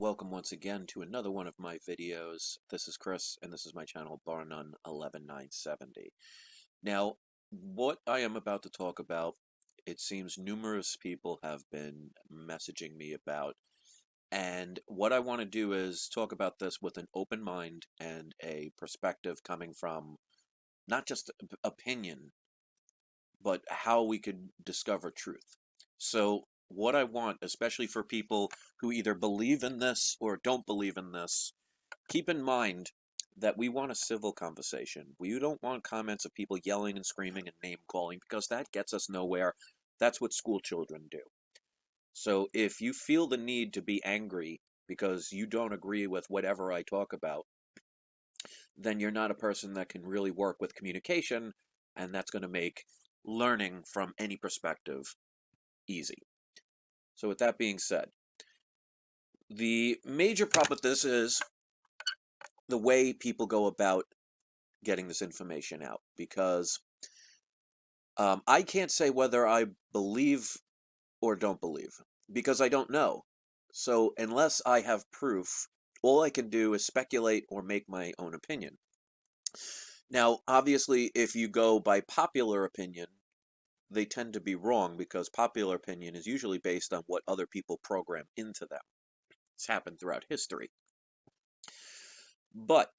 welcome once again to another one of my videos. This is Chris, and this is my channel, Bar None 11970. Now, what I am about to talk about, it seems numerous people have been messaging me about, and what I want to do is talk about this with an open mind and a perspective coming from not just opinion, but how we could discover truth. So, what I want, especially for people who either believe in this or don't believe in this, keep in mind that we want a civil conversation. We don't want comments of people yelling and screaming and name calling because that gets us nowhere. That's what school children do. So, if you feel the need to be angry because you don't agree with whatever I talk about, then you're not a person that can really work with communication, and that's going to make learning from any perspective easy. So with that being said, the major problem with this is the way people go about getting this information out, because I can't say whether I believe or don't believe, because I don't know. So unless I have proof, all I can do is speculate or make my own opinion. Now, obviously, if you go by popular opinion, they tend to be wrong because popular opinion is usually based on what other people program into them. It's happened throughout history. But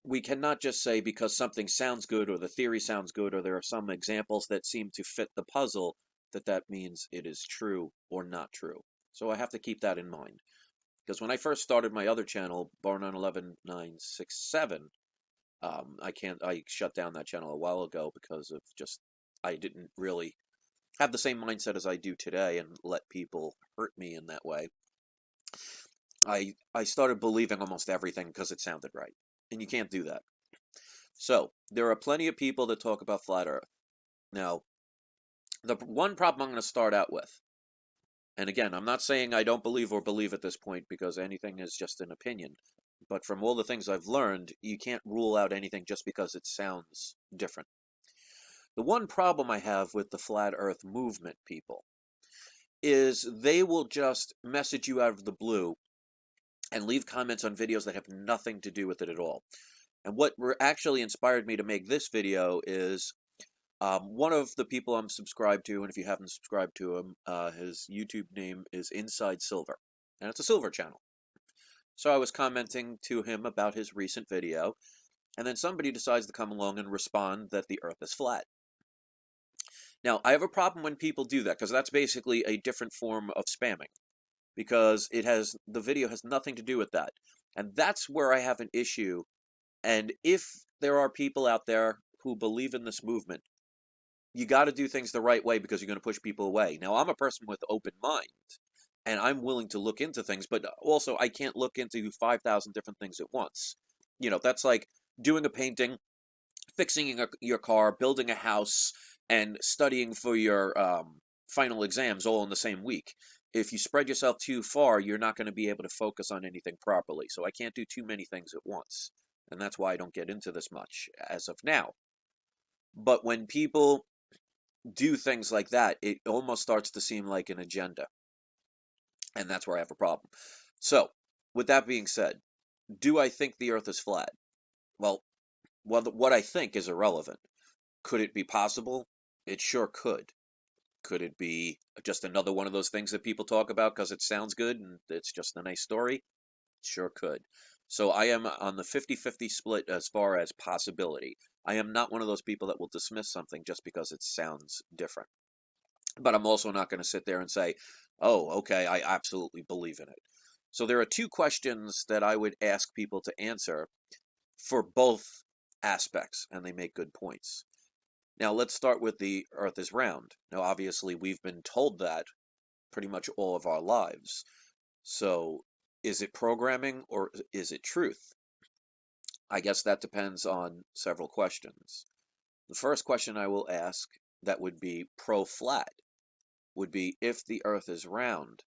we cannot just say because something sounds good or the theory sounds good or there are some examples that seem to fit the puzzle that that means it is true or not true. So I have to keep that in mind. Because when I first started my other channel, Bar 911967, I shut down that channel a while ago because of just I didn't really have the same mindset as I do today and let people hurt me in that way. I started believing almost everything because it sounded right. And you can't do that. So, there are plenty of people that talk about flat Earth. Now, the one problem I'm going to start out with, and again, I'm not saying I don't believe or believe at this point because anything is just an opinion. But from all the things I've learned, you can't rule out anything just because it sounds different. The one problem I have with the flat Earth movement people is they will just message you out of the blue and leave comments on videos that have nothing to do with it at all. And what actually inspired me to make this video is one of the people I'm subscribed to, and if you haven't subscribed to him, his YouTube name is Inside Silver, and it's a silver channel. So I was commenting to him about his recent video, and then somebody decides to come along and respond that the Earth is flat. Now, I have a problem when people do that, because that's basically a different form of spamming, because the video has nothing to do with that. And that's where I have an issue. And if there are people out there who believe in this movement, you got to do things the right way because you're going to push people away. Now, I'm a person with open mind, and I'm willing to look into things, but also I can't look into 5,000 different things at once. That's like doing a painting, fixing your car, building a house, and studying for your final exams all in the same week. If you spread yourself too far, you're not going to be able to focus on anything properly. So I can't do too many things at once. And that's why I don't get into this much as of now. But when people do things like that, it almost starts to seem like an agenda. And that's where I have a problem. So, with that being said, do I think the Earth is flat? Well, what I think is irrelevant. Could it be possible? It sure could. Could it be just another one of those things that people talk about because it sounds good and it's just a nice story? Sure could. So I am on the 50-50 split as far as possibility. I am not one of those people that will dismiss something just because it sounds different. But I'm also not going to sit there and say, oh, okay, I absolutely believe in it. So there are two questions that I would ask people to answer for both aspects, and they make good points. Now, let's start with the Earth is round. Now, obviously, we've been told that pretty much all of our lives. So, is it programming or is it truth? I guess that depends on several questions. The first question I will ask that would be pro-flat would be, if the Earth is round,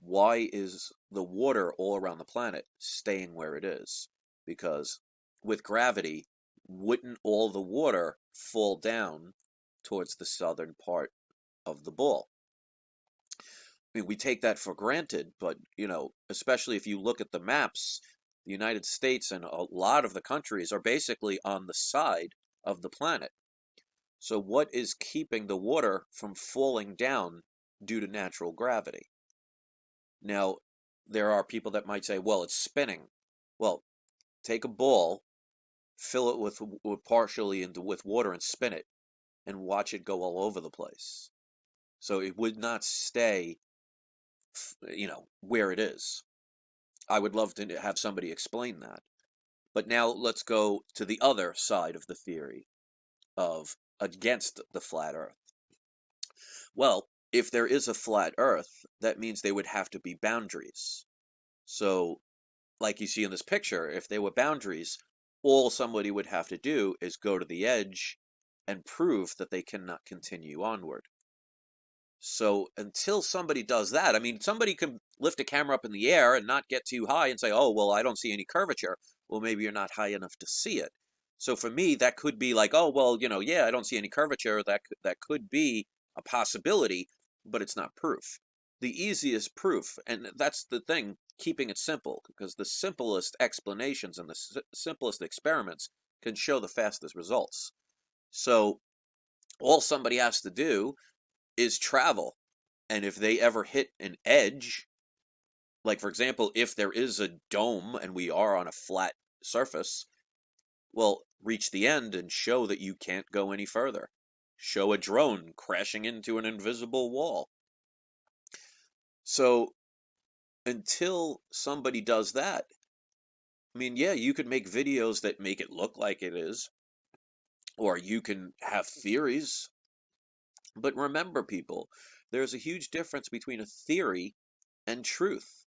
why is the water all around the planet staying where it is? Because with gravity, wouldn't all the water fall down towards the southern part of the ball? I mean, we take that for granted, but, especially if you look at the maps, the United States and a lot of the countries are basically on the side of the planet. So what is keeping the water from falling down due to natural gravity? Now, there are people that might say, well, it's spinning. Well, take a ball, fill it with partially into with water and spin it and watch it go all over the place. So it would not stay, where it is. I would love to have somebody explain that. But now let's go to the other side of the theory of against the flat Earth. Well, if there is a flat Earth, that means there would have to be boundaries. So, like you see in this picture, if there were boundaries, all somebody would have to do is go to the edge and prove that they cannot continue onward. So until somebody does that, I mean, somebody can lift a camera up in the air and not get too high and say, oh, well, I don't see any curvature. Well, maybe you're not high enough to see it. So for me, that could be like, oh, well, yeah, I don't see any curvature. That could be a possibility, but it's not proof. The easiest proof, and that's the thing, keeping it simple, because the simplest explanations and the simplest experiments can show the fastest results. So all somebody has to do is travel. And if they ever hit an edge, like for example, if there is a dome and we are on a flat surface, well, reach the end and show that you can't go any further. Show a drone crashing into an invisible wall. So until somebody does that, I mean, yeah, you could make videos that make it look like it is, or you can have theories. But remember, people, there's a huge difference between a theory and truth.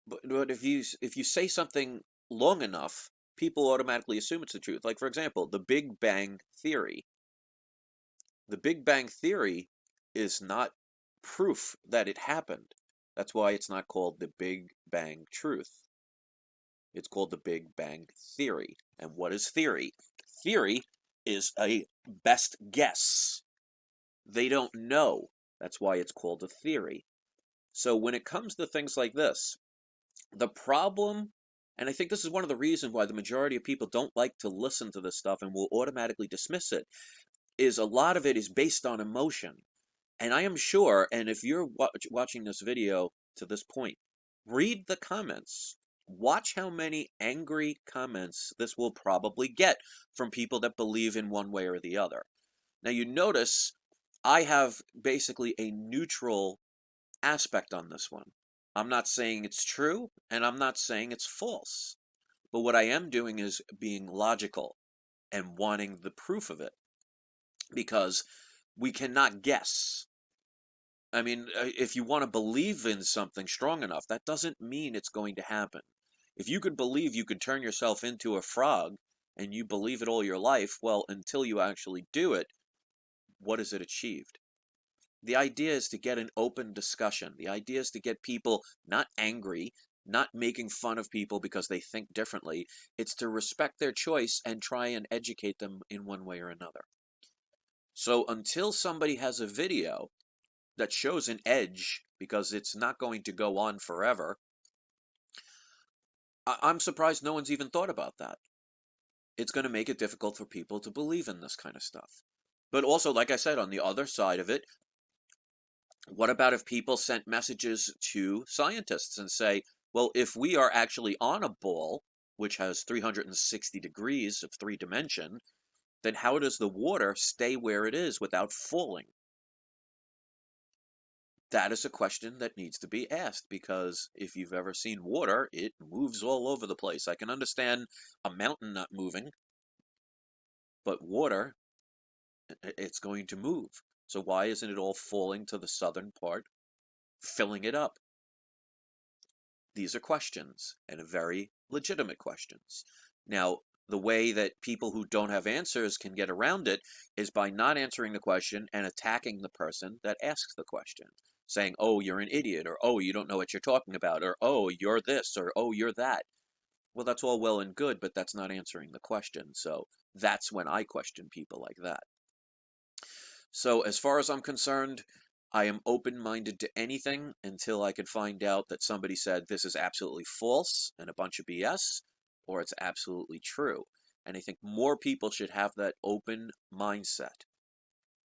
But if you say something long enough, people automatically assume it's the truth. Like for example, the Big Bang Theory. The Big Bang Theory is not proof that it happened. That's why it's not called the Big Bang Truth. It's called the Big Bang Theory. And what is theory? Theory is a best guess. They don't know. That's why it's called a theory. So when it comes to things like this, the problem, and I think this is one of the reasons why the majority of people don't like to listen to this stuff and will automatically dismiss it, is a lot of it is based on emotion. And I am sure, and if you're watching this video to this point, read the comments. Watch how many angry comments this will probably get from people that believe in one way or the other. Now you notice I have basically a neutral aspect on this one. I'm not saying it's true, and I'm not saying it's false. But what I am doing is being logical and wanting the proof of it, because we cannot guess. I mean, if you want to believe in something strong enough, that doesn't mean it's going to happen. If you could believe you could turn yourself into a frog and you believe it all your life, well, until you actually do it, what has it achieved? The idea is to get an open discussion. The idea is to get people not angry, not making fun of people because they think differently. It's to respect their choice and try and educate them in one way or another. So until somebody has a video that shows an edge, because it's not going to go on forever, I'm surprised no one's even thought about that. It's going to make it difficult for people to believe in this kind of stuff. But also, like I said, on the other side of it, what about if people sent messages to scientists and say, well, if we are actually on a ball, which has 360 degrees of three dimension, then how does the water stay where it is without falling? That is a question that needs to be asked, because if you've ever seen water, it moves all over the place. I can understand a mountain not moving, but water, it's going to move. So why isn't it all falling to the southern part, filling it up? These are questions, and very legitimate questions. Now, the way that people who don't have answers can get around it is by not answering the question and attacking the person that asks the question, saying, oh, you're an idiot, or oh, you don't know what you're talking about, or oh, you're this, or oh, you're that. Well, that's all well and good, but that's not answering the question. So that's when I question people like that. So as far as I'm concerned, I am open-minded to anything until I can find out that somebody said this is absolutely false and a bunch of BS, or it's absolutely true. And I think more people should have that open mindset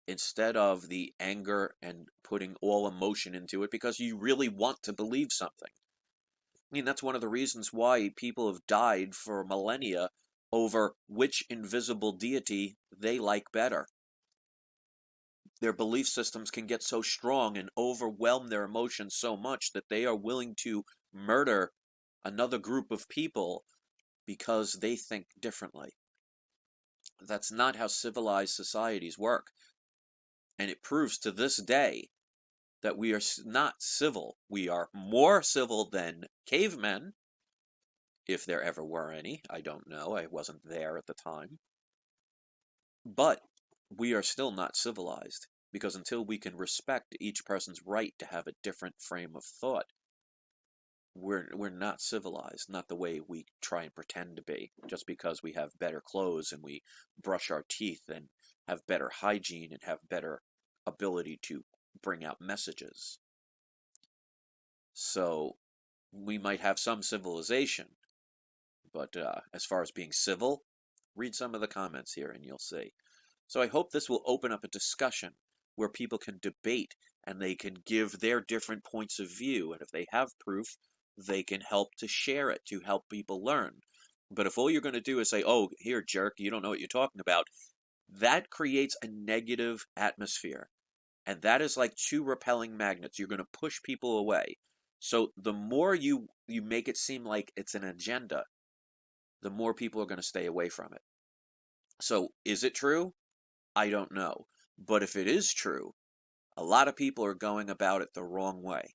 instead of the anger and putting all emotion into it because you really want to believe something. I mean, that's one of the reasons why people have died for millennia over which invisible deity they like better. Their belief systems can get so strong and overwhelm their emotions so much that they are willing to murder another group of people because they think differently. That's not how civilized societies work. And it proves to this day that we are not civil. We are more civil than cavemen, if there ever were any. I don't know. I wasn't there at the time. But we are still not civilized, because until we can respect each person's right to have a different frame of thought, we're not civilized, not the way we try and pretend to be, just because we have better clothes and we brush our teeth and have better hygiene and have better ability to bring out messages. So we might have some civilization, but as far as being civil, read some of the comments here and you'll see. So I hope this will open up a discussion where people can debate and they can give their different points of view. And if they have proof, they can help to share it to help people learn. But if all you're going to do is say, oh, here, jerk, you don't know what you're talking about, that creates a negative atmosphere. And that is like two repelling magnets. You're going to push people away. So the more you make it seem like it's an agenda, the more people are going to stay away from it. So is it true? I don't know. But if it is true, a lot of people are going about it the wrong way,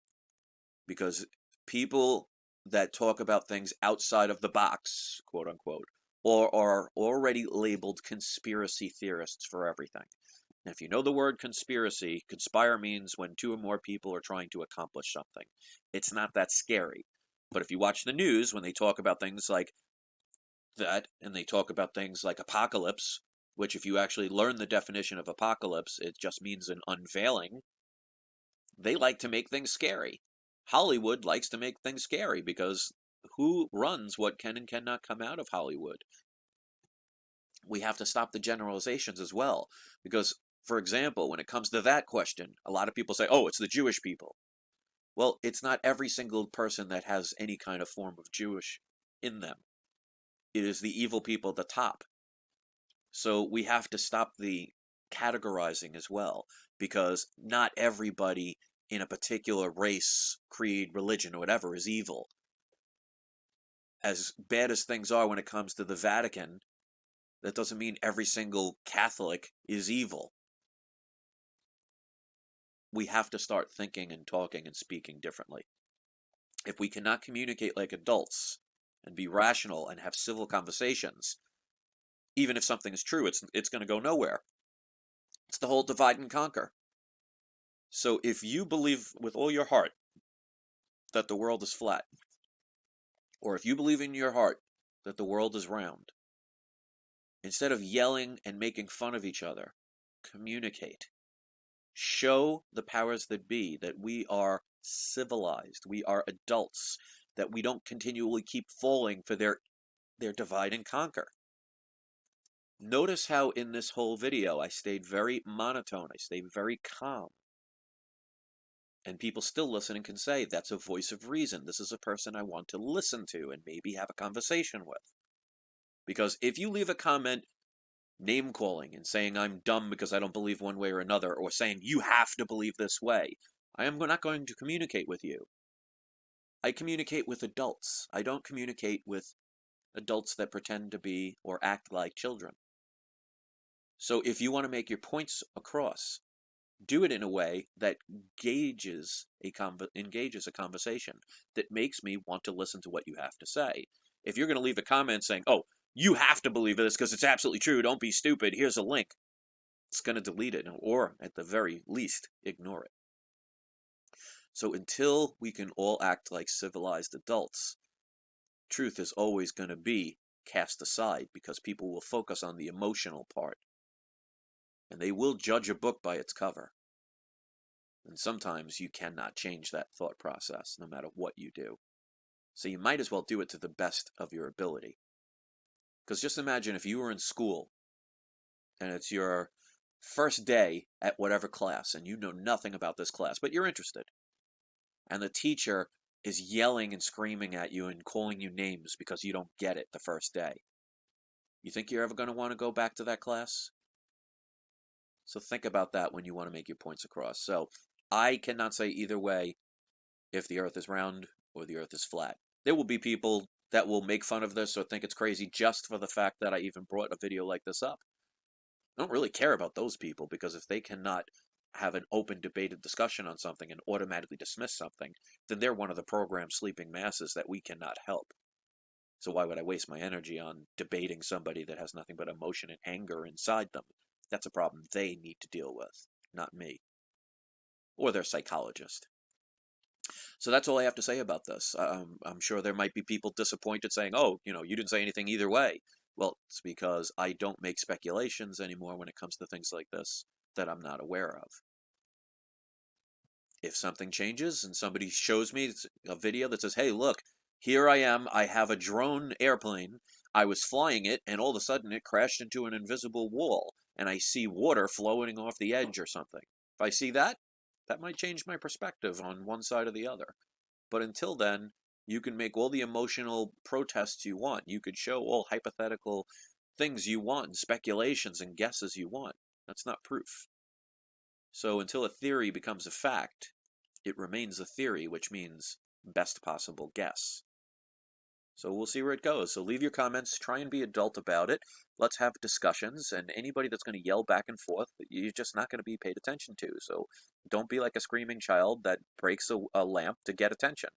because people that talk about things outside of the box, quote unquote, or are already labeled conspiracy theorists for everything. And if you know the word conspiracy, conspire means when two or more people are trying to accomplish something. It's not that scary. But if you watch the news, when they talk about things like that, and they talk about things like apocalypse, which if you actually learn the definition of apocalypse, it just means an unveiling. They like to make things scary. Hollywood likes to make things scary because who runs what can and cannot come out of Hollywood? We have to stop the generalizations as well, because, for example, when it comes to that question, a lot of people say, oh, it's the Jewish people. Well, it's not every single person that has any kind of form of Jewish in them. It is the evil people at the top. So we have to stop the categorizing as well, because not everybody in a particular race, creed, religion, or whatever is evil. As bad as things are when it comes to the Vatican, that doesn't mean every single Catholic is evil. We have to start thinking and talking and speaking differently. If we cannot communicate like adults and be rational and have civil conversations, even if something is true, it's going to go nowhere. It's the whole divide and conquer. So if you believe with all your heart that the world is flat, or if you believe in your heart that the world is round, instead of yelling and making fun of each other, communicate. Show the powers that be that we are civilized, we are adults, that we don't continually keep falling for their divide and conquer. Notice how in this whole video I stayed very monotone, I stayed very calm. And people still listening can say, that's a voice of reason. This is a person I want to listen to and maybe have a conversation with. Because if you leave a comment name calling and saying I'm dumb because I don't believe one way or another, or saying you have to believe this way, I am not going to communicate with you. I communicate with adults. I don't communicate with adults that pretend to be or act like children. So if you want to make your points across, do it in a way that engages a conversation, that makes me want to listen to what you have to say. If you're going to leave a comment saying, oh, you have to believe this because it's absolutely true, don't be stupid, here's a link, it's going to delete it, or at the very least, ignore it. So until we can all act like civilized adults, truth is always going to be cast aside, because people will focus on the emotional part, and they will judge a book by its cover. And sometimes you cannot change that thought process no matter what you do. So you might as well do it to the best of your ability. Because just imagine if you were in school and it's your first day at whatever class and you know nothing about this class, but you're interested. And the teacher is yelling and screaming at you and calling you names because you don't get it the first day. You think you're ever going to want to go back to that class? So think about that when you want to make your points across. So I cannot say either way if the earth is round or the earth is flat. There will be people that will make fun of this or think it's crazy just for the fact that I even brought a video like this up. I don't really care about those people, because if they cannot have an open debated discussion on something and automatically dismiss something, then they're one of the programmed sleeping masses that we cannot help. So why would I waste my energy on debating somebody that has nothing but emotion and anger inside them? That's a problem they need to deal with, not me. Or their psychologist. So that's all I have to say about this. I'm sure there might be people disappointed saying, oh, you didn't say anything either way. Well, it's because I don't make speculations anymore when it comes to things like this that I'm not aware of. If something changes and somebody shows me a video that says, hey, look, here I am, I have a drone airplane, I was flying it, and all of a sudden it crashed into an invisible wall, and I see water flowing off the edge or something. If I see that, that might change my perspective on one side or the other. But until then, you can make all the emotional protests you want. You could show all hypothetical things you want and speculations and guesses you want. That's not proof. So until a theory becomes a fact, it remains a theory, which means best possible guess. So we'll see where it goes. So leave your comments, try and be adult about it. Let's have discussions, and anybody that's going to yell back and forth, you're just not going to be paid attention to. So don't be like a screaming child that breaks a lamp to get attention.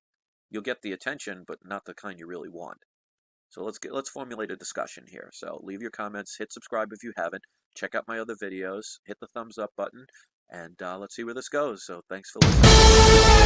You'll get the attention, but not the kind you really want. So let's formulate a discussion here. So leave your comments, hit subscribe if you haven't, check out my other videos, hit the thumbs up button, and let's see where this goes. So thanks for listening.